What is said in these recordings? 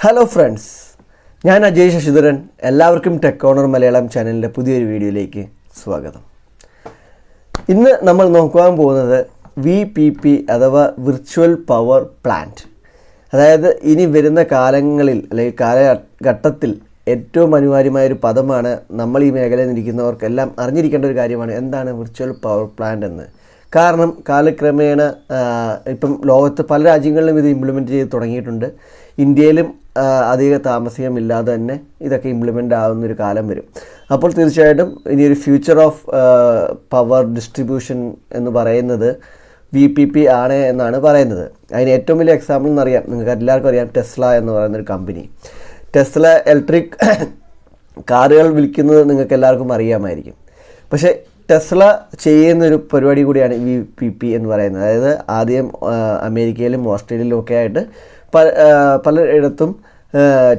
Hello friends, ഞാൻ അജയ് ശശിധരൻ. എല്ലാവർക്കും tech corner Malayalam ചാനലിൻ്റെ പുതിയൊരു വീഡിയോയിലേക്ക് സ്വാഗതം. ഇന്ന് നമ്മൾ നോക്കുവാൻ പോകുന്നത് VPP അഥവാ വിർച്വൽ പവർ പ്ലാന്റ്. അതായത് ഇനി വരുന്ന കാലങ്ങളിൽ അല്ലെങ്കിൽ കാലഘട്ടത്തിൽ ഏറ്റവും അനിവാര്യമായൊരു പദമാണ്. നമ്മൾ ഈ മേഖലയിൽ ഇരിക്കുന്നവർക്കെല്ലാം അറിഞ്ഞിരിക്കേണ്ട ഒരു കാര്യമാണ് എന്താണ് വിർച്വൽ പവർ പ്ലാന്റ് എന്ന്. കാരണം കാലക്രമേണ ഇപ്പം ലോകത്ത് പല രാജ്യങ്ങളിലും ഇത് ഇംപ്ലിമെൻറ്റ് ചെയ്ത് തുടങ്ങിയിട്ടുണ്ട്. ഇന്ത്യയിലും അധിക താമസികമില്ലാതെ തന്നെ ഇതൊക്കെ ഇംപ്ലിമെൻ്റ് ആകുന്നൊരു കാലം വരും. അപ്പോൾ തീർച്ചയായിട്ടും ഇനിയൊരു ഫ്യൂച്ചർ ഓഫ് പവർ ഡിസ്ട്രിബ്യൂഷൻ എന്ന് പറയുന്നത് VPP ആണ് എന്നാണ് പറയുന്നത്. അതിന് ഏറ്റവും വലിയ എക്സാമ്പിൾ എന്നറിയാം, നിങ്ങൾക്ക് എല്ലാവർക്കും അറിയാം, ടെസ്ല എന്ന് പറയുന്നൊരു കമ്പനി. ടെസ്ല ഇലക്ട്രിക് കാറുകൾ വിൽക്കുന്നത് നിങ്ങൾക്ക് എല്ലാവർക്കും അറിയാമായിരിക്കും. പക്ഷേ ടെസ്ല ചെയ്യുന്നൊരു പരിപാടി കൂടിയാണ് VPP എന്ന് പറയുന്നത്. അതായത് ആദ്യം അമേരിക്കയിലും ഓസ്ട്രേലിയയിലും ഒക്കെ ആയിട്ട് പലയിടത്തും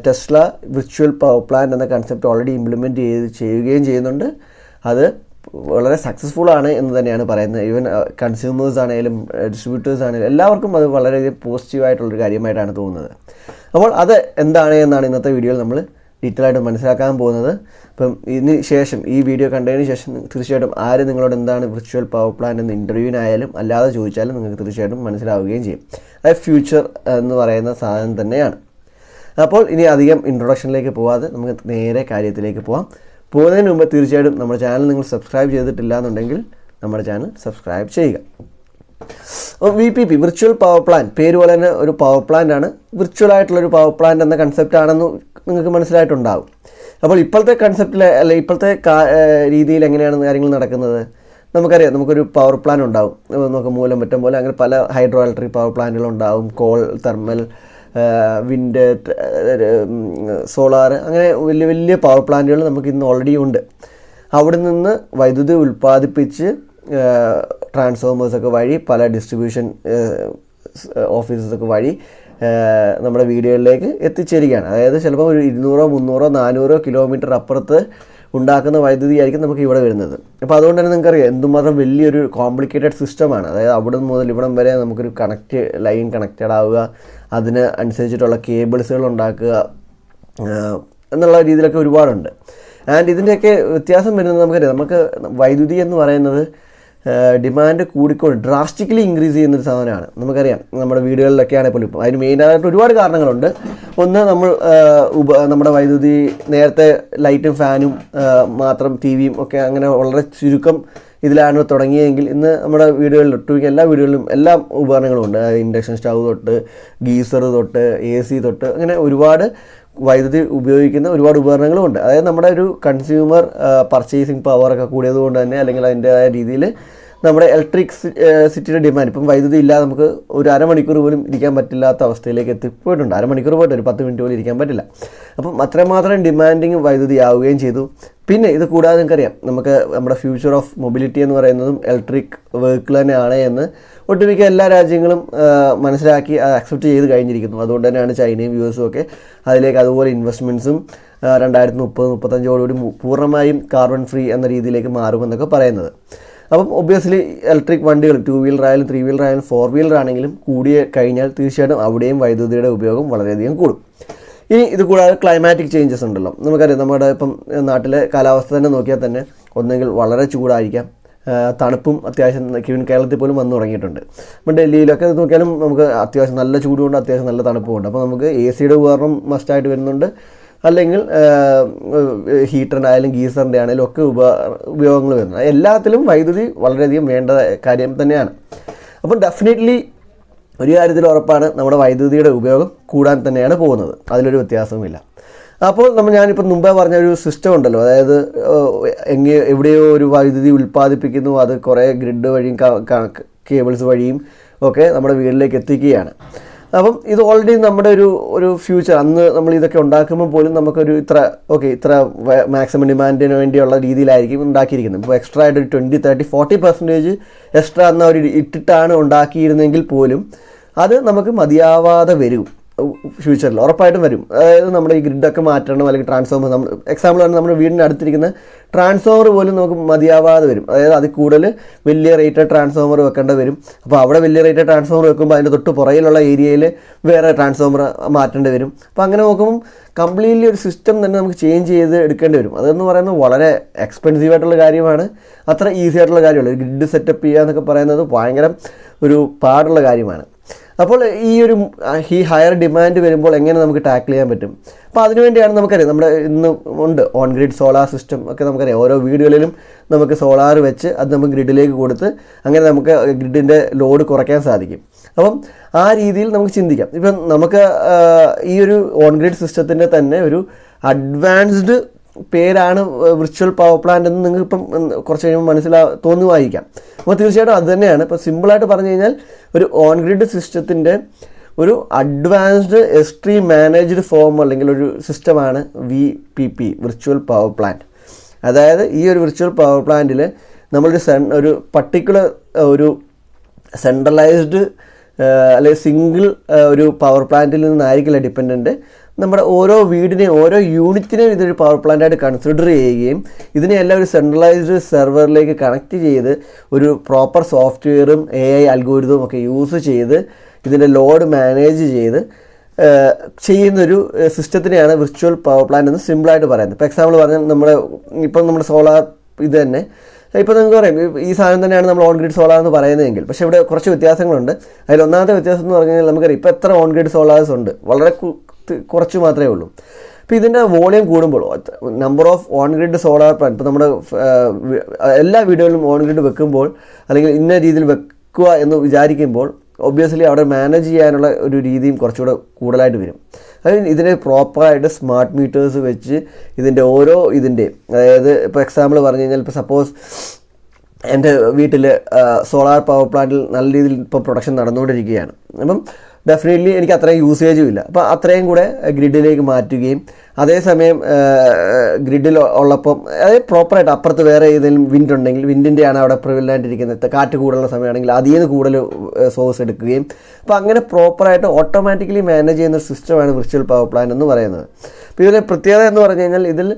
ടെസ്ല വിർച്വൽ പവർ പ്ലാന്റ് എന്ന കൺസെപ്റ്റ് ഓൾറെഡി ഇംപ്ലിമെൻറ്റ് ചെയ്യുകയും ചെയ്യുന്നുണ്ട്. അത് വളരെ സക്സസ്ഫുള്ളാണ് എന്ന് തന്നെയാണ് പറയുന്നത്. ഈവൻ കൺസ്യൂമേഴ്സ് ആണെങ്കിലും ഡിസ്ട്രിബ്യൂട്ടേഴ്സ് ആണെങ്കിലും എല്ലാവർക്കും അത് വളരെയധികം പോസിറ്റീവായിട്ടുള്ളൊരു കാര്യമായിട്ടാണ് തോന്നുന്നത്. അപ്പോൾ അത് എന്താണ് എന്നാണ് ഇന്നത്തെ വീഡിയോയിൽ നമ്മൾ ഡീറ്റെയിൽ ആയിട്ട് മനസ്സിലാക്കാൻ പോകുന്നത്. അപ്പം ഇതിന് ശേഷം ഈ വീഡിയോ കണ്ടതിന് ശേഷം തീർച്ചയായിട്ടും ആര് നിങ്ങളോട് എന്താണ് വിർച്വൽ പവർ പ്ലാന്റ് എന്ന് ഇൻ്റർവ്യൂവിനായാലും അല്ലാതെ ചോദിച്ചാലും നിങ്ങൾക്ക് തീർച്ചയായിട്ടും മനസ്സിലാവുകയും ചെയ്യും. അതായത് ഫ്യൂച്ചർ എന്ന് പറയുന്ന സാധനം തന്നെയാണ്. അപ്പോൾ ഇനി അധികം ഇൻട്രൊഡക്ഷനിലേക്ക് പോകാതെ നമുക്ക് നേരെ കാര്യത്തിലേക്ക് പോകാം. പോകുന്നതിന് മുമ്പ് തീർച്ചയായിട്ടും നമ്മുടെ ചാനൽ നിങ്ങൾ സബ്സ്ക്രൈബ് ചെയ്തിട്ടില്ല എന്നുണ്ടെങ്കിൽ നമ്മുടെ ചാനൽ സബ്സ്ക്രൈബ് ചെയ്യുക. അപ്പോൾ VPP വിർച്വൽ പവർ പ്ലാന്റ്, പേര് പോലെ തന്നെ ഒരു പവർ പ്ലാന്റ് ആണ്. വിർച്വൽ ആയിട്ടുള്ളൊരു പവർ പ്ലാന്റ് എന്ന കൺസെപ്റ്റ് ആണെന്ന് നിങ്ങൾക്ക് മനസ്സിലായിട്ടുണ്ടാകും. അപ്പോൾ ഇപ്പോഴത്തെ കൺസെപ്റ്റിൽ അല്ലെ ഇപ്പോഴത്തെ രീതിയിൽ എങ്ങനെയാണ് കാര്യങ്ങൾ നടക്കുന്നത് നമുക്കറിയാം. നമുക്കൊരു പവർ പ്ലാന്റ് ഉണ്ടാവും, നമുക്ക് മൂലം പറ്റം പോലെ അങ്ങനെ പല ഹൈഡ്രോ ഇലക്ട്രിക് പവർ പ്ലാന്റുകളുണ്ടാവും. കോൾ, തെർമൽ, വിൻഡ്, സോളാർ, അങ്ങനെ വലിയ വലിയ പവർ പ്ലാന്റുകൾ നമുക്ക് ഇന്ന് ഓൾറെഡി ഉണ്ട്. അവിടെ നിന്ന് വൈദ്യുതി ഉൽപ്പാദിപ്പിച്ച് ട്രാൻസ്ഫോമേഴ്സൊക്കെ വഴി പല ഡിസ്ട്രിബ്യൂഷൻ ഓഫീസസൊക്കെ വഴി നമ്മുടെ വീടുകളിലേക്ക് എത്തിച്ചേരുകയാണ്. അതായത് ചിലപ്പോൾ ഒരു 200, 300, 400 കിലോമീറ്റർ അപ്പുറത്ത് ഉണ്ടാക്കുന്ന വൈദ്യുതി ആയിരിക്കും നമുക്ക് ഇവിടെ വരുന്നത്. അപ്പോൾ അതുകൊണ്ട് തന്നെ നിങ്ങൾക്കറിയാം എന്തുമാത്രം വലിയൊരു കോംപ്ലിക്കേറ്റഡ് സിസ്റ്റമാണ്. അതായത് അവിടെ മുതൽ ഇവിടം വരെ നമുക്കൊരു ലൈൻ കണക്റ്റഡ് ആവുക, അതിന് അനുസരിച്ചിട്ടുള്ള കേബിൾസുകൾ ഉണ്ടാക്കുക എന്നുള്ള രീതിയിലൊക്കെ ഒരുപാടുണ്ട്. ആൻഡ് ഇതിൻ്റെയൊക്കെ വ്യത്യാസം വരുന്നത് നമുക്കറിയാം. നമുക്ക് വൈദ്യുതി എന്ന് പറയുന്നത് ഡിമാൻഡ് കൂടിക്കൊണ്ട് ഡ്രാസ്റ്റിക്കലി ഇൻക്രീസ് ചെയ്യുന്നൊരു സാധനമാണ്. നമുക്കറിയാം നമ്മുടെ വീടുകളിലൊക്കെ ആണെങ്കിൽ പോലും അതിന് മെയിനായിട്ട് ഒരുപാട് കാരണങ്ങളുണ്ട്. ഒന്ന്, നമ്മുടെ വൈദ്യുതി നേരത്തെ ലൈറ്റും ഫാനും മാത്രം TV-യും ഒക്കെ അങ്ങനെ വളരെ ചുരുക്കം ഇതിലാണ് തുടങ്ങിയെങ്കിൽ ഇന്ന് നമ്മുടെ വീടുകളിൽ ഒട്ടുമിക്ക എല്ലാ വീടുകളിലും എല്ലാ ഉപകരണങ്ങളും ഉണ്ട്. ഇൻഡക്ഷൻ സ്റ്റൗ തൊട്ട് ഗീസർ തൊട്ട് AC തൊട്ട് അങ്ങനെ ഒരുപാട് വൈദ്യുതി ഉപയോഗിക്കുന്ന ഒരുപാട് ഉപകരണങ്ങളുമുണ്ട്. അതായത് നമ്മുടെ ഒരു കൺസ്യൂമർ പർച്ചേസിങ് പവറൊക്കെ കൂടിയത് കൊണ്ട് തന്നെ അല്ലെങ്കിൽ അതിൻ്റെതായ രീതിയിൽ നമ്മുടെ ഇലക്ട്രിസിറ്റിയുടെ ഡിമാൻഡ്, ഇപ്പം വൈദ്യുതി ഇല്ലാതെ നമുക്ക് ഒരു അരമണിക്കൂർ പോലും ഇരിക്കാൻ പറ്റില്ലാത്ത അവസ്ഥയിലേക്ക് എത്തിപ്പോയിട്ടുണ്ട്. അരമണിക്കൂർ പോയിട്ട് ഒരു 10 മിനിറ്റ് പോലും ഇരിക്കാൻ പറ്റില്ല. അപ്പം അത്രമാത്രം ഡിമാൻഡിങ് വൈദ്യുതി ആവുകയും ചെയ്തു. പിന്നെ ഇത് കൂടാതെ നിങ്ങൾക്കറിയാം നമുക്ക് നമ്മുടെ ഫ്യൂച്ചർ ഓഫ് മൊബിലിറ്റി എന്ന് പറയുന്നതും ഇലക്ട്രിക് വെഹിക്കിൾ തന്നെയാണ് എന്ന് ഒട്ടുമിക്ക എല്ലാ രാജ്യങ്ങളും മനസ്സിലാക്കി അക്സെപ്റ്റ് ചെയ്ത് കഴിഞ്ഞിരിക്കുന്നു. അതുകൊണ്ട് തന്നെയാണ് ചൈനയും US-ഉം ഒക്കെ അതിലേക്ക് അതുപോലെ ഇൻവെസ്റ്റ്മെൻറ്റ്സും 2030-35 പൂർണ്ണമായും കാർബൺ ഫ്രീ എന്ന രീതിയിലേക്ക് മാറുമെന്നൊക്കെ പറയുന്നത്. അപ്പം ഒബ്വിയസ്ലി ഇലക്ട്രിക് വണ്ടികൾ 2 വീലർ ആയാലും 3 വീലർ ആയാലും 4 വീലർ ആണെങ്കിലും കൂടിയ കഴിഞ്ഞാൽ തീർച്ചയായിട്ടും അവിടെയും വൈദ്യുതിയുടെ ഉപയോഗം വളരെയധികം കൂടും. ഇനി ഇത് കൂടാതെ ക്ലൈമാറ്റിക് ചേഞ്ചസ് ഉണ്ടല്ലോ. നമുക്കറിയാം നമ്മുടെ ഇപ്പം നാട്ടിലെ കാലാവസ്ഥ തന്നെ നോക്കിയാൽ തന്നെ ഒന്നെങ്കിൽ വളരെ ചൂടായിരിക്കാം, തണുപ്പും അത്യാവശ്യം കേരളത്തിൽ പോലും വന്നു തുടങ്ങിയിട്ടുണ്ട്. ഇപ്പം ഡൽഹിയിലൊക്കെ നോക്കിയാലും നമുക്ക് അത്യാവശ്യം നല്ല ചൂടുമുണ്ട്, അത്യാവശ്യം നല്ല തണുപ്പുമുണ്ട്. അപ്പോൾ നമുക്ക് AC-യുടെ ഉപകരണം മസ്റ്റായിട്ട് വരുന്നുണ്ട്. അല്ലെങ്കിൽ ഹീറ്ററിൻ്റെ ആയാലും ഗീസറിൻ്റെ ആണെങ്കിലും ഒക്കെ ഉപയോഗങ്ങൾ വരുന്നത്. എല്ലാത്തിലും വൈദ്യുതി വളരെയധികം വേണ്ട കാര്യം തന്നെയാണ്. അപ്പം ഡെഫിനറ്റ്ലി ഒരു കാര്യത്തിൽ ഉറപ്പാണ്, നമ്മുടെ വൈദ്യുതിയുടെ ഉപയോഗം കൂടാൻ തന്നെയാണ് പോകുന്നത്. അതിലൊരു വ്യത്യാസവുമില്ല. അപ്പോൾ ഞാനിപ്പോൾ മുമ്പേ പറഞ്ഞ ഒരു സിസ്റ്റം ഉണ്ടല്ലോ, അതായത് എവിടെയോ ഒരു വൈദ്യുതി ഉൽപ്പാദിപ്പിക്കുന്നു, അത് കുറേ ഗ്രിഡ് വഴിയും കേബിൾസ് വഴിയും ഒക്കെ നമ്മുടെ വീട്ടിലേക്ക് എത്തിക്കുകയാണ്. അപ്പം ഇത് ഓൾറെഡി നമ്മുടെ ഒരു ഫ്യൂച്ചർ, അന്ന് നമ്മൾ ഇതൊക്കെ ഉണ്ടാക്കുമ്പോൾ പോലും നമുക്കൊരു ഇത്ര മാക്സിമം ഡിമാൻഡിന് വേണ്ടിയുള്ള രീതിയിലായിരിക്കും ഉണ്ടാക്കിയിരിക്കുന്നത്. ഇപ്പോൾ എക്സ്ട്രാ ആയിട്ട് ഒരു 20, 30, 40% എക്സ്ട്രാ ഇട്ടിട്ടാണ് ഉണ്ടാക്കിയിരുന്നെങ്കിൽ പോലും അത് നമുക്ക് മതിയാവാതെ വരും. ഫ്യൂച്ചറിൽ ഉറപ്പായിട്ടും വരും. അതായത് നമ്മുടെ ഈ ഗ്രിഡൊക്കെ മാറ്റണം, അല്ലെങ്കിൽ ട്രാൻസ്ഫോമർ, നമ്മൾ എക്സാമ്പിൾ ആണ് നമ്മുടെ വീടിൻ്റെ അടുത്തിരിക്കുന്ന ട്രാൻസ്ഫോമർ പോലും നമുക്ക് മതിയാവാതെ വരും. അതായത് അതിൽ കൂടുതൽ വലിയ റേറ്റഡ് ട്രാൻസ്ഫോമർ വെക്കേണ്ടി വരും. അപ്പോൾ അവിടെ വലിയ റേറ്റഡ് ട്രാൻസ്ഫോമർ വെക്കുമ്പോൾ അതിൻ്റെ തൊട്ട് പുറകിലുള്ള ഏരിയയിൽ വേറെ ട്രാൻസ്ഫോമർ മാറ്റേണ്ടി വരും. അപ്പോൾ അങ്ങനെ നോക്കുമ്പം കംപ്ലീറ്റ്ലി ഒരു സിസ്റ്റം തന്നെ നമുക്ക് ചേഞ്ച് ചെയ്ത് എടുക്കേണ്ടി വരും. അതെന്ന് പറയുന്നത് വളരെ എക്സ്പെൻസീവ് ആയിട്ടുള്ള കാര്യമാണ്, അത്ര ഈസി ആയിട്ടുള്ള കാര്യമല്ല. ഗ്രിഡ് സെറ്റപ്പ് ചെയ്യുക എന്നൊക്കെ പറയുന്നത് ഭയങ്കര ഒരു പാടുള്ള കാര്യമാണ്. അപ്പോൾ ഈ ഹയർ ഡിമാൻഡ് വരുമ്പോൾ എങ്ങനെ നമുക്ക് ടാക്കിൾ ചെയ്യാൻ പറ്റും? അപ്പോൾ അതിനുവേണ്ടിയാണ് നമുക്കറിയാം, നമ്മുടെ ഇന്ന് ഉണ്ട് ഓൺ ഗ്രിഡ് സോളാർ സിസ്റ്റം ഒക്കെ നമുക്കറിയാം. ഓരോ വീടുകളിലും നമുക്ക് സോളാർ വെച്ച് അത് നമുക്ക് ഗ്രിഡിലേക്ക് കൊടുത്ത് അങ്ങനെ നമുക്ക് ഗ്രിഡിൻ്റെ ലോഡ് കുറയ്ക്കാൻ സാധിക്കും. അപ്പം ആ രീതിയിൽ നമുക്ക് ചിന്തിക്കാം. ഇപ്പം നമുക്ക് ഈ ഒരു ഓൺ ഗ്രിഡ് സിസ്റ്റത്തിൻ്റെ തന്നെ ഒരു അഡ്വാൻസ്ഡ് പേരാണ് വിർച്വൽ പവർ പ്ലാന്റ് എന്ന് നിങ്ങൾക്ക് ഇപ്പം കുറച്ച് കഴിയുമ്പോൾ തോന്നുമായിരിക്കാം. അപ്പോൾ തീർച്ചയായിട്ടും അത് തന്നെയാണ്. ഇപ്പോൾ സിമ്പിളായിട്ട് പറഞ്ഞു കഴിഞ്ഞാൽ ഒരു ഓൺ ഗ്രിഡ് സിസ്റ്റത്തിൻ്റെ ഒരു അഡ്വാൻസ്ഡ് എക്സ്ട്രീം മാനേജ്ഡ് ഫോം അല്ലെങ്കിൽ ഒരു സിസ്റ്റമാണ് VPP, വിർച്വൽ പവർ പ്ലാന്റ്. അതായത് ഈ ഒരു വിർച്വൽ പവർ പ്ലാന്റിൽ നമ്മളൊരു പർട്ടിക്കുലർ ഒരു സെൻട്രലൈസ്ഡ് അല്ലെങ്കിൽ സിംഗിൾ ഒരു പവർ പ്ലാന്റിൽ നിന്നായിരിക്കില്ല ഡിപ്പെൻഡൻറ്റ്. നമ്മുടെ ഓരോ വീടിനെയും ഓരോ യൂണിറ്റിനെയും ഇതൊരു പവർ പ്ലാന്റായിട്ട് കൺസിഡർ ചെയ്യുകയും ഇതിനെയെല്ലാം ഒരു സെൻട്രലൈസ്ഡ് സെർവറിലേക്ക് കണക്ട് ചെയ്ത് ഒരു പ്രോപ്പർ സോഫ്റ്റ്വെയറും AI അൽഗോരിതവും ഒക്കെ യൂസ് ചെയ്ത് ഇതിൻ്റെ ലോഡ് മാനേജ് ചെയ്ത് ചെയ്യുന്നൊരു സിസ്റ്റത്തിനെയാണ് വിർച്വൽ പവർ പ്ലാന്റ് എന്ന് സിമ്പിളായിട്ട് പറയുന്നത്. ഇപ്പോൾ എക്സാമ്പിൾ പറഞ്ഞാൽ നമ്മുടെ സോളാർ ഇത് തന്നെ ഇപ്പോൾ നിങ്ങൾക്ക് പറയാം ഈ സാധനം തന്നെയാണ് നമ്മൾ ഓൺ ഗ്രിഡ് സോളാർ എന്ന് പറയുന്നതെങ്കിൽ, പക്ഷേ ഇവിടെ കുറച്ച് വ്യത്യാസങ്ങളുണ്ട്. അതിൽ ഒന്നാമത്തെ വ്യത്യാസം എന്ന് പറഞ്ഞു കഴിഞ്ഞാൽ നമുക്കറിയാം ഇപ്പോൾ എത്ര ഓൺ ഗ്രിഡ് സോളാർസ് ഉണ്ട്, വളരെ കുറച്ച് മാത്രമേ ഉള്ളൂ. അപ്പോൾ ഇതിൻ്റെ വോളിയം കൂടുമ്പോൾ number of on grid solar plant ഇപ്പോൾ നമ്മുടെ എല്ലാ വീടുകളിലും ഓൺ ഗ്രിഡ് വെക്കുമ്പോൾ അല്ലെങ്കിൽ ഇന്ന രീതിയിൽ വെക്കുക എന്ന് വിചാരിക്കുമ്പോൾ ഒബ്വിയസ്ലി അവിടെ മാനേജ് ചെയ്യാനുള്ള ഒരു രീതിയും കുറച്ചുകൂടെ കൂടുതലായിട്ട് വരും. അതായത് ഇതിനെ പ്രോപ്പറായിട്ട് സ്മാർട്ട് മീറ്റേഴ്സ് വെച്ച് ഇതിൻ്റെ അതായത് ഇപ്പോൾ എക്സാമ്പിൾ പറഞ്ഞു കഴിഞ്ഞാൽ ഇപ്പോൾ സപ്പോസ് എൻ്റെ വീട്ടിൽ സോളാർ പവർ പ്ലാന്റിൽ നല്ല രീതിയിൽ ഇപ്പോൾ പ്രൊഡക്ഷൻ നടന്നുകൊണ്ടിരിക്കുകയാണ്. അപ്പം ഡെഫിനറ്റ്ലി എനിക്ക് അത്രയും യൂസേജും ഇല്ല. അപ്പോൾ അത്രയും കൂടെ ഗ്രിഡിലേക്ക് മാറ്റുകയും അതേസമയം ഗ്രിഡിൽ ഉള്ളപ്പം അതായത് പ്രോപ്പറായിട്ട് അപ്പുറത്ത് വേറെ ഏതെങ്കിലും വിൻഡ് ഉണ്ടെങ്കിൽ വിൻഡിൻ്റെയാണ് അവിടെ പ്രിവലൻ്റ് കാറ്റ് കൂടുതലുള്ള സമയമാണെങ്കിൽ അതിൽ നിന്ന് കൂടുതൽ സോഴ്സ് എടുക്കുകയും അപ്പോൾ അങ്ങനെ പ്രോപ്പറായിട്ട് ഓട്ടോമാറ്റിക്കലി മാനേജ് ചെയ്യുന്ന ഒരു സിസ്റ്റമാണ് വിർച്വൽ പവർ പ്ലാന്റ് എന്ന് പറയുന്നത്. അപ്പോൾ ഇതിലെ പ്രത്യേകത എന്ന് പറഞ്ഞു കഴിഞ്ഞാൽ ഇതിൽ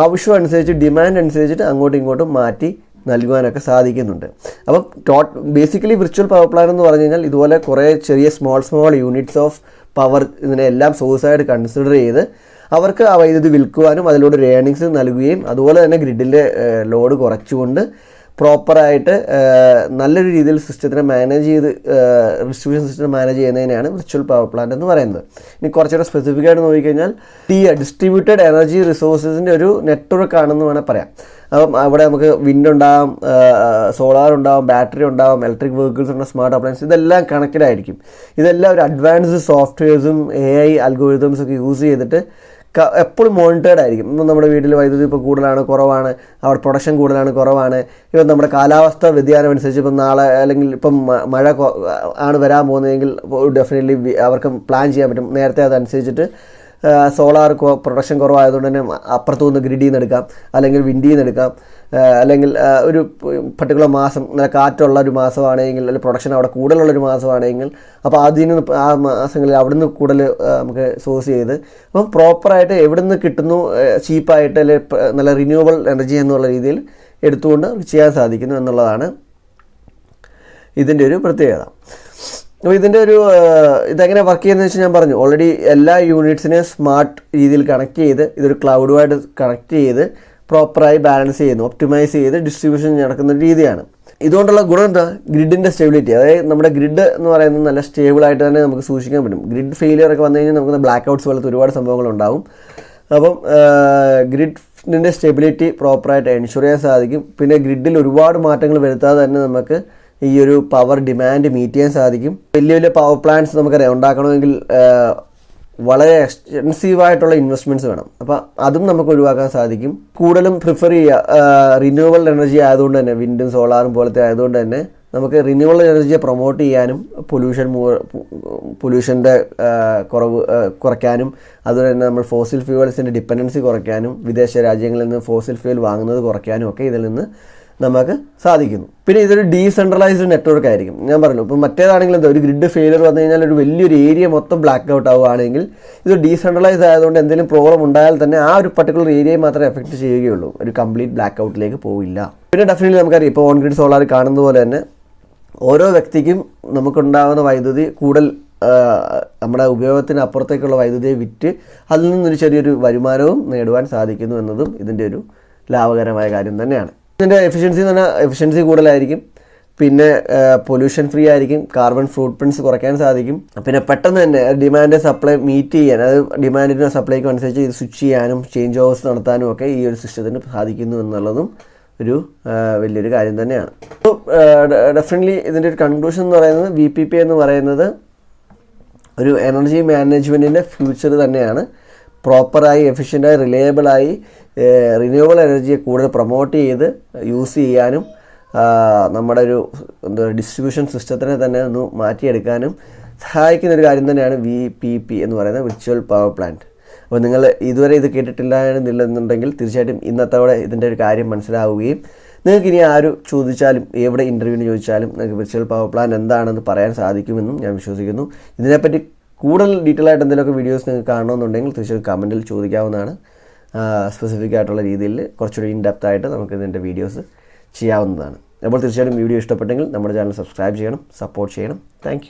ആവശ്യം അനുസരിച്ച് ഡിമാൻഡ് അനുസരിച്ചിട്ട് അങ്ങോട്ടും ഇങ്ങോട്ടും മാറ്റി നൽകുവാനൊക്കെ സാധിക്കുന്നുണ്ട്. അപ്പം ബേസിക്കലി വിർച്വൽ പവർ പ്ലാന്റ് എന്ന് പറഞ്ഞു കഴിഞ്ഞാൽ ഇതുപോലെ കുറേ ചെറിയ സ്മോൾ യൂണിറ്റ്സ് ഓഫ് പവർ ഇതിനെല്ലാം സോഴ്സായിട്ട് കൺസിഡർ ചെയ്ത് അവർക്ക് ആ വൈദ്യുതി വിൽക്കുവാനും അതിലൂടെ ഒരു ഏർണിങ്സ് നൽകുകയും അതുപോലെ തന്നെ ഗ്രിഡിൻ്റെ ലോഡ് കുറച്ചുകൊണ്ട് പ്രോപ്പറായിട്ട് നല്ലൊരു രീതിയിൽ സിസ്റ്റത്തിനെ മാനേജ് ചെയ്ത് ഡിസ്ട്രിബ്യൂഷൻ സിസ്റ്റം മാനേജ് ചെയ്യുന്നതിനെയാണ് വിർച്വൽ പവർ പ്ലാന്റ് എന്ന് പറയുന്നത്. ഇനി കുറച്ചുകൂടെ സ്പെസിഫിക് ആയിട്ട് നോക്കിക്കഴിഞ്ഞാൽ ഡിസ്ട്രിബ്യൂട്ടഡ് എനർജി റിസോഴ്സസിൻ്റെ ഒരു നെറ്റ്വർക്ക് ആണെന്ന് വേണമെങ്കിൽ പറയാം. അപ്പം അവിടെ നമുക്ക് വിൻഡ് ഉണ്ടാവും, സോളാർ ഉണ്ടാവും, ബാറ്ററി ഉണ്ടാവും, ഇലക്ട്രിക് വെഹിക്കിൾസ് ഉണ്ട്, സ്മാർട്ട് അപ്ലയൻസ്, ഇതെല്ലാം കണക്റ്റഡ് ആയിരിക്കും. ഇതെല്ലാം ഒരു അഡ്വാൻസ്ഡ് സോഫ്റ്റ്വെയർസും AI അൽഗോരിതംസ് ഒക്കെ യൂസ് ചെയ്തിട്ട് എപ്പോഴും മോണിറ്റേർഡ് ആയിരിക്കും. ഇപ്പം നമ്മുടെ വീട്ടിൽ വൈദ്യുതി ഇപ്പോൾ കൂടുതലാണ് കുറവാണ്, അവിടെ പ്രൊഡക്ഷൻ കൂടുതലാണ് കുറവാണ്, ഇപ്പം നമ്മുടെ കാലാവസ്ഥ വ്യതിയാനം അനുസരിച്ച് ഇപ്പം നാളെ അല്ലെങ്കിൽ ഇപ്പം മഴ ആണ് വരാൻ പോകുന്നതെങ്കിൽ ഡെഫിനറ്റ്ലി അവർക്ക് പ്ലാൻ ചെയ്യാൻ പറ്റും. നേരത്തെ അതനുസരിച്ചിട്ട് സോളാർ പ്രൊഡക്ഷൻ കുറവായതുകൊണ്ട് തന്നെ അപ്പുറത്തു നിന്ന് ഗ്രിഡിൽ നിന്ന് എടുക്കാം, അല്ലെങ്കിൽ വിൻഡിൽ നിന്ന് എടുക്കാം, അല്ലെങ്കിൽ ഒരു പർട്ടിക്കുലർ മാസം നല്ല കാറ്റുള്ള ഒരു മാസമാണെങ്കിൽ അല്ലെങ്കിൽ പ്രൊഡക്ഷൻ അവിടെ കൂടുതലുള്ളൊരു മാസമാണെങ്കിൽ അപ്പോൾ അതിന് ആ മാസങ്ങളിൽ അവിടെ നിന്ന് കൂടുതൽ നമുക്ക് സോഴ്സ് ചെയ്ത് അപ്പം പ്രോപ്പറായിട്ട് എവിടെ നിന്ന് കിട്ടുന്നു ചീപ്പായിട്ട് അല്ലെങ്കിൽ നല്ല റിന്യൂവബിൾ എനർജി എന്നുള്ള രീതിയിൽ എടുത്തുകൊണ്ട് ചെയ്യാൻ സാധിക്കുന്നു എന്നുള്ളതാണ് ഇതിൻ്റെ ഒരു പ്രത്യേകത. അപ്പോൾ ഇതിൻ്റെ ഇതെങ്ങനെ വർക്ക് ചെയ്യുന്നതെന്ന് വെച്ചാൽ ഞാൻ പറഞ്ഞു ഓൾറെഡി എല്ലാ യൂണിറ്റ്സിനെയും സ്മാർട്ട് രീതിയിൽ കണക്ട് ചെയ്ത് ഇതൊരു ക്ലൗഡുമായിട്ട് കണക്ട് ചെയ്ത് പ്രോപ്പറായി ബാലൻസ് ചെയ്യുന്നു, ഒപ്റ്റിമൈസ് ചെയ്ത് ഡിസ്ട്രിബ്യൂഷൻ നടക്കുന്ന രീതിയാണ്. ഇതുകൊണ്ടുള്ള ഗുണം എന്താ? ഗ്രിഡിൻ്റെ സ്റ്റെബിലിറ്റി. അതായത് നമ്മുടെ ഗ്രിഡ് എന്ന് പറയുന്നത് നല്ല സ്റ്റേബിളായിട്ട് തന്നെ നമുക്ക് സൂക്ഷിക്കാൻ പറ്റും. ഗ്രിഡ് ഫെയിലിയർ ഒക്കെ വന്നു കഴിഞ്ഞാൽ നമുക്ക് ബ്ലാക്ക് ഔട്ട്സ് പോലത്തെ ഒരുപാട് സംഭവങ്ങളുണ്ടാവും. അപ്പം ഗ്രിഡിൻ്റെ സ്റ്റെബിലിറ്റി പ്രോപ്പറായിട്ട് എൻഷുർ ചെയ്യാൻ സാധിക്കും. പിന്നെ ഗ്രിഡിൽ ഒരുപാട് മാറ്റങ്ങൾ വരുത്താതെ തന്നെ നമുക്ക് ഈ ഒരു പവർ ഡിമാൻഡ് മീറ്റ് ചെയ്യാൻ സാധിക്കും. വലിയ വലിയ പവർ പ്ലാന്റ്സ് നമുക്കറിയാം ഉണ്ടാക്കണമെങ്കിൽ വളരെ എക്സ്റ്റെൻസീവായിട്ടുള്ള ഇൻവെസ്റ്റ്മെൻറ്റ്സ് വേണം. അപ്പോൾ അതും നമുക്ക് ഒഴിവാക്കാൻ സാധിക്കും. കൂടുതലും പ്രിഫർ ചെയ്യുക റിന്യൂവബിൾ എനർജി ആയതുകൊണ്ട് തന്നെ, വിൻഡും സോളാറും പോലത്തെ ആയതുകൊണ്ട് തന്നെ നമുക്ക് റിന്യൂവബിൾ എനർജിയെ പ്രൊമോട്ട് ചെയ്യാനും പൊല്യൂഷൻ്റെ കുറയ്ക്കാനും അതുപോലെ തന്നെ നമ്മൾ ഫോസിൽ ഫ്യൂവൽസിൻ്റെ ഡിപ്പെൻഡൻസി കുറയ്ക്കാനും വിദേശ രാജ്യങ്ങളിൽ നിന്ന് ഫോസിൽ ഫ്യൂവൽ വാങ്ങുന്നത് കുറയ്ക്കാനും ഒക്കെ ഇതിൽ നിന്ന് നമുക്ക് സാധിക്കുന്നു. പിന്നെ ഇതൊരു ഡീസെൻട്രലൈസ്ഡ് നെറ്റ്വർക്ക് ആയിരിക്കും. ഞാൻ പറഞ്ഞു ഇപ്പോൾ മറ്റേതാണെങ്കിൽ എന്താ ഒരു ഗ്രിഡ് ഫെയിലിയർ വന്നു കഴിഞ്ഞാൽ ഒരു വലിയൊരു ഏരിയ മൊത്തം ബ്ലാക്ക് ഔട്ട് ആവുകയാണെങ്കിൽ ഇത് ഡീസെൻട്രലൈസ് ആയതുകൊണ്ട് എന്തെങ്കിലും പ്രോബ്ലം ഉണ്ടായാൽ തന്നെ ആ ഒരു പർട്ടിക്കുലർ ഏരിയയെ മാത്രമേ എഫക്റ്റ് ചെയ്യുകയുള്ളൂ, ഒരു കംപ്ലീറ്റ് ബ്ലാക്ക് ഔട്ടിലേക്ക് പോവില്ല. പിന്നെ ഡെഫിനറ്റ്ലി നമുക്കറിയാം ഇപ്പോൾ ഓൺ ഗ്രിഡ് സോളാർ കാണുന്നത് പോലെ തന്നെ ഓരോ വ്യക്തിക്കും നമുക്കുണ്ടാകുന്ന വൈദ്യുതി കൂടുതൽ നമ്മുടെ ഉപയോഗത്തിന് അപ്പുറത്തേക്കുള്ള വൈദ്യുതിയെ വിറ്റ് അതിൽ നിന്നൊരു ചെറിയൊരു വരുമാനവും നേടുവാൻ സാധിക്കുന്നു എന്നതും ഇതിൻ്റെ ഒരു ലാഭകരമായ കാര്യം തന്നെയാണ്. ഇതിൻ്റെ എഫിഷ്യൻസി എന്ന് പറഞ്ഞാൽ എഫിഷ്യൻസി കൂടുതലായിരിക്കും, പിന്നെ പൊല്യൂഷൻ ഫ്രീ ആയിരിക്കും, കാർബൺ ഫുട് പ്രിൻറ്റ്സ് കുറയ്ക്കാൻ സാധിക്കും, പിന്നെ പെട്ടെന്ന് തന്നെ ഡിമാൻഡ് സപ്ലൈ മീറ്റ് ചെയ്യാൻ, അത് ഡിമാൻഡിനും സപ്ലൈക്കും അനുസരിച്ച് ഇത് സ്വിച്ച് ചെയ്യാനും ചേഞ്ച് ഓവേഴ്സ് നടത്താനും ഒക്കെ ഈ ഒരു സിസ്റ്റത്തിന് സാധിക്കുന്നു എന്നുള്ളതും ഒരു വലിയൊരു കാര്യം തന്നെയാണ്. അപ്പോൾ ഡെഫിനറ്റ്ലി ഇതിൻ്റെ ഒരു കൺക്ലൂഷൻ എന്ന് പറയുന്നത് VPP എന്ന് പറയുന്നത് ഒരു എനർജി മാനേജ്മെൻറ്റിൻ്റെ ഫ്യൂച്ചർ തന്നെയാണ്. പ്രോപ്പറായി എഫിഷ്യൻ്റായി റിലയബിളായി റിന്യൂവബിൾ എനർജിയെ കൂടുതൽ പ്രൊമോട്ട് ചെയ്ത് യൂസ് ചെയ്യാനും നമ്മുടെ ഒരു ഡിസ്ട്രിബ്യൂഷൻ സിസ്റ്റത്തിനെ തന്നെ ഒന്ന് മാറ്റിയെടുക്കാനും സഹായിക്കുന്ന ഒരു കാര്യം തന്നെയാണ് VPP എന്ന് പറയുന്നത്, വിർച്വൽ പവർ പ്ലാന്റ്. അപ്പോൾ നിങ്ങൾ ഇതുവരെ ഇത് കേട്ടിട്ടില്ലെന്നുണ്ടെങ്കിൽ തീർച്ചയായിട്ടും ഇന്നത്തോടെ ഇതിൻ്റെ ഒരു കാര്യം മനസ്സിലാവുകയും നിങ്ങൾക്ക് ഇനി ആര് ചോദിച്ചാലും എവിടെ ഇൻ്റർവ്യൂവിന് ചോദിച്ചാലും നിങ്ങൾക്ക് വിർച്വൽ പവർ പ്ലാന്റ് എന്താണെന്ന് പറയാൻ സാധിക്കുമെന്നും ഞാൻ വിശ്വസിക്കുന്നു. ഇതിനെപ്പറ്റി കൂടുതൽ ഡീറ്റെയിൽ ആയിട്ട് എന്തെങ്കിലുമൊക്കെ വീഡിയോസ് നിങ്ങൾക്ക് കാണണമെന്നുണ്ടെങ്കിൽ തീർച്ചയായും കമൻറ്റിൽ ചോദിക്കാവുന്നതാണ്. സ്പെസിഫിക് ആയിട്ടുള്ള രീതിയിൽ കുറച്ചുകൂടി ഇൻ ഡെപ്ത് ആയിട്ട് നമുക്ക് ഇതിൻ്റെ വീഡിയോസ് ചെയ്യാവുന്നതാണ്. അപ്പോൾ തീർച്ചയായിട്ടും വീഡിയോ ഇഷ്ടപ്പെട്ടെങ്കിൽ നമ്മുടെ ചാനൽ സബ്സ്ക്രൈബ് ചെയ്യണം, സപ്പോർട്ട് ചെയ്യണം. താങ്ക്